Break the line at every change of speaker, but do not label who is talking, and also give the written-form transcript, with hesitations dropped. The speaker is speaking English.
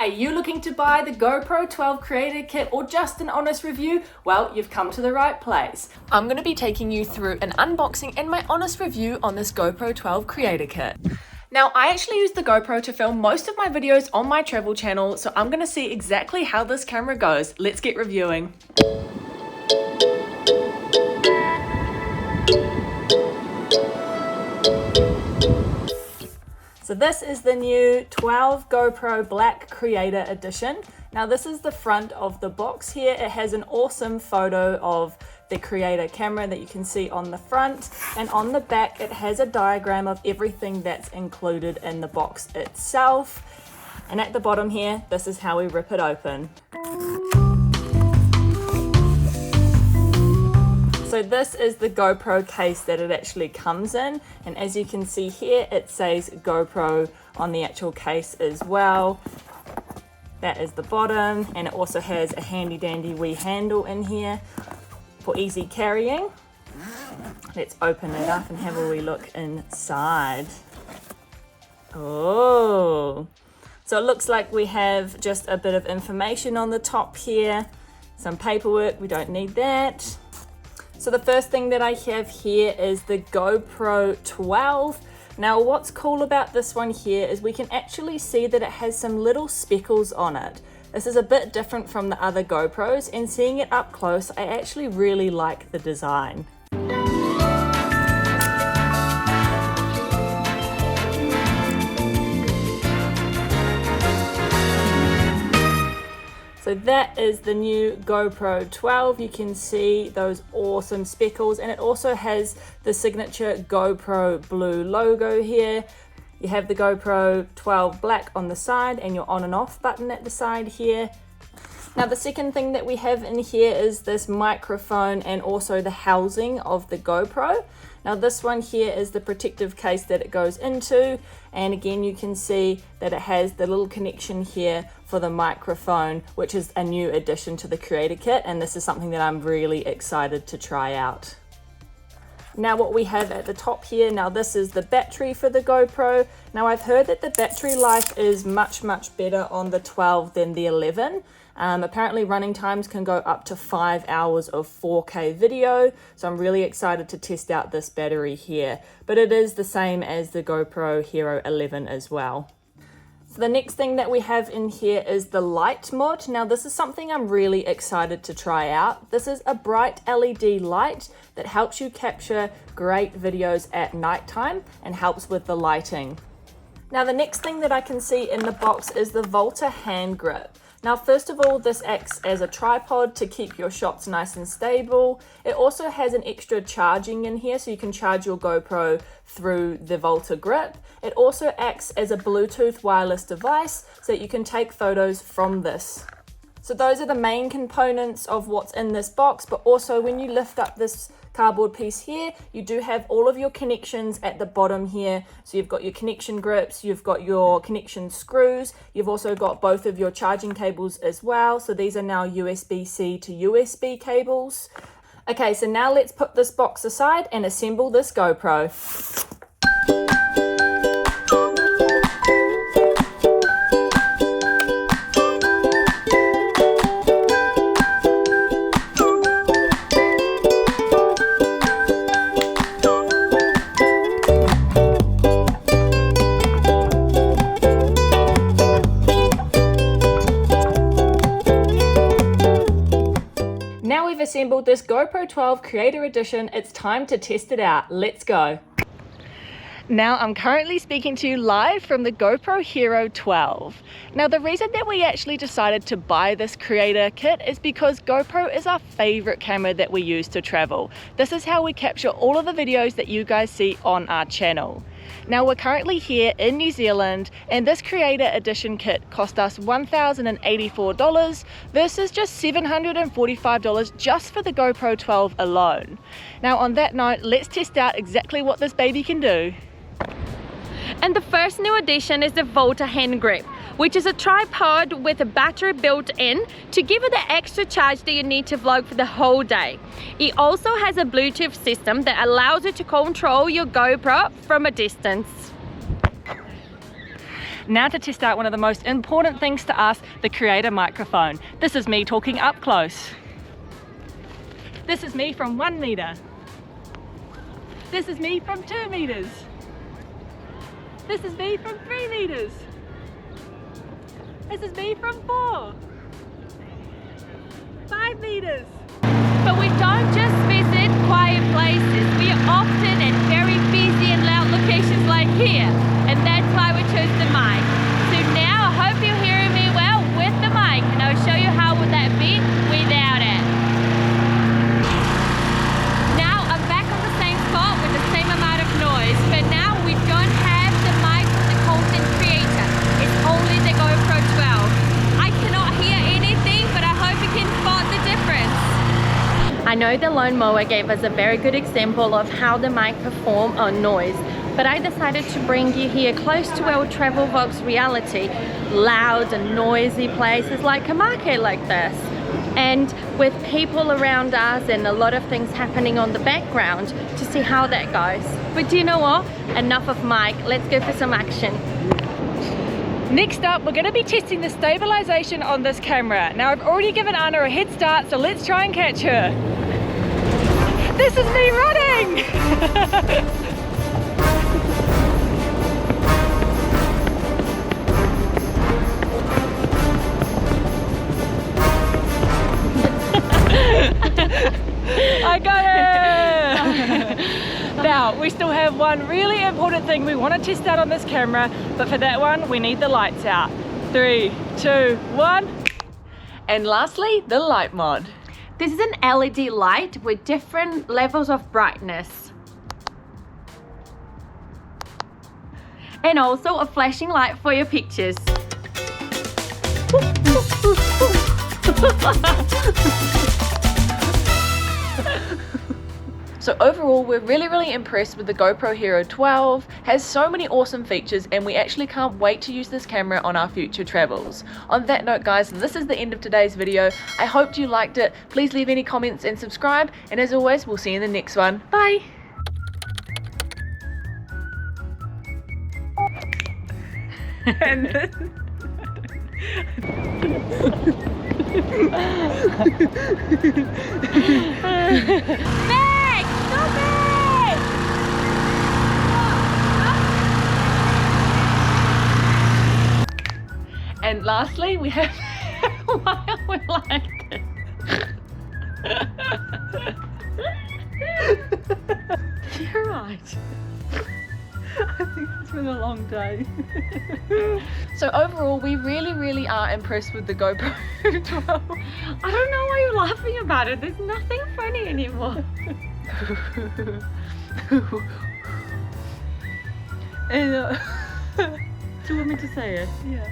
Are you looking to buy the GoPro 12 Creator Kit or just an honest review? Well, you've come to the right place. I'm going to be taking you through an unboxing and my honest review on this GoPro 12 Creator Kit. Now, I actually use the GoPro to film most of my videos on my travel channel, so I'm going to see exactly how this camera goes. Let's get reviewing. So this is the new 12 GoPro Black Creator Edition. Now this is the front of the box here. It has an awesome photo of the Creator camera that you can see on the front, and on the back it has a diagram of everything that's included in the box itself. And at the bottom here, this is how we rip it open. So this is the GoPro case that it actually comes in, and as you can see here, it says GoPro on the actual case as well. That is the bottom, and it also has a handy dandy wee handle in here for easy carrying. Let's open it up and have a wee look inside. Oh, so it looks like we have just a bit of information on the top here, some paperwork, we don't need that. So the first thing that I have here is the GoPro 12. Now what's cool about this one here is we can actually see that it has some little speckles on it. This is a bit different from the other GoPros, and seeing it up close, I actually really like the design. So that is the new GoPro 12. You can see those awesome speckles, and it also has the signature GoPro blue logo here. You have the GoPro 12 Black on the side and your on and off button at the side here. Now the second thing that we have in here is this microphone and also the housing of the GoPro. Now this one here is the protective case that it goes into, and again you can see that it has the little connection here for the microphone, which is a new addition to the Creator Kit, and this is something that I'm really excited to try out. Now what we have at the top here, now this is the battery for the GoPro. Now I've heard that the battery life is much better on the 12 than the 11. Apparently running times can go up to 5 hours of 4K video, so I'm really excited to test out this battery here, but it is the same as the GoPro Hero 11 as well. So the next thing that we have in here is the light mod. Now this is something I'm really excited to try out. This is a bright LED light that helps you capture great videos at nighttime and helps with the lighting. Now the next thing that I can see in the box is the Volta hand grip. Now first of all, this acts as a tripod to keep your shots nice and stable. It also has an extra charging in here, so you can charge your GoPro through the Volta grip. It also acts as a Bluetooth wireless device, so that you can take photos from this. So those are the main components of what's in this box, but also when you lift up this cardboard piece here, you do have all of your connections at the bottom here. So you've got your connection grips, you've got your connection screws, you've also got both of your charging cables as well. So these are now USB-C to USB cables. Okay, so now let's put this box aside and assemble this GoPro. Now we've assembled this GoPro 12 Creator Edition, it's time to test it out. Let's go. Now I'm currently speaking to you live from the GoPro Hero 12. Now the reason that we actually decided to buy this Creator Kit is because GoPro is our favorite camera that we use to travel. This is how we capture all of the videos that you guys see on our channel. Now we're currently here in New Zealand, and this Creator Edition kit cost us $1,084 versus just $745 just for the GoPro 12 alone. Now on that note, let's test out exactly what this baby can do.
And the first new addition is the Volta hand grip, which is a tripod with a battery built in to give it the extra charge that you need to vlog for the whole day. It also has a Bluetooth system that allows you to control your GoPro from a distance.
Now to test out one of the most important things to us, the creator microphone. This is me talking up close. This is me from 1 meter. This is me from 2 meters. This is me from 3 meters. This is me from 4. 5 meters.
But we don't just visit quiet places. We are often at very busy and loud locations like here. And that's why we chose the mic. So now I hope you're hearing me well with the mic. And I'll show you how would that be without it. Now I'm back on the same spot with the same amount of noise. But now we don't have the mic for the content creator. It's only the Gopro 12. I cannot hear anything, but I hope you can spot the difference. I know the lawnmower gave us a very good example of how the mic performs on noise, but I decided to bring you here close to our travel vlogs reality, loud and noisy places like a market like this. And with people around us and a lot of things happening on the background to see how that goes. But do you know what? Enough of mic, let's go for some action.
Next up, we're going to be testing the stabilization on this camera. Now I've already given Anna a head start, so let's try and catch her. This is me running! I got it! Now, we still have one really important thing we want to test out on this camera, but for that one, we need the lights out. 3, 2, 1. And lastly, the light mod.
This is an LED light with different levels of brightness. And also a flashing light for your pictures.
So overall, we're really impressed with the GoPro Hero 12. Has so many awesome features, and we actually can't wait to use this camera on our future travels. On that note, guys, this is the end of today's video. I hope you liked it. Please leave any comments and subscribe, and as always, we'll see you in the next one. Bye! And lastly, we have why are we like this? You're right. I think it's been a long day. So overall, we really are impressed with the GoPro 12.
I don't know why you're laughing about it. There's nothing funny anymore.
And, do you want me to say it? Yeah.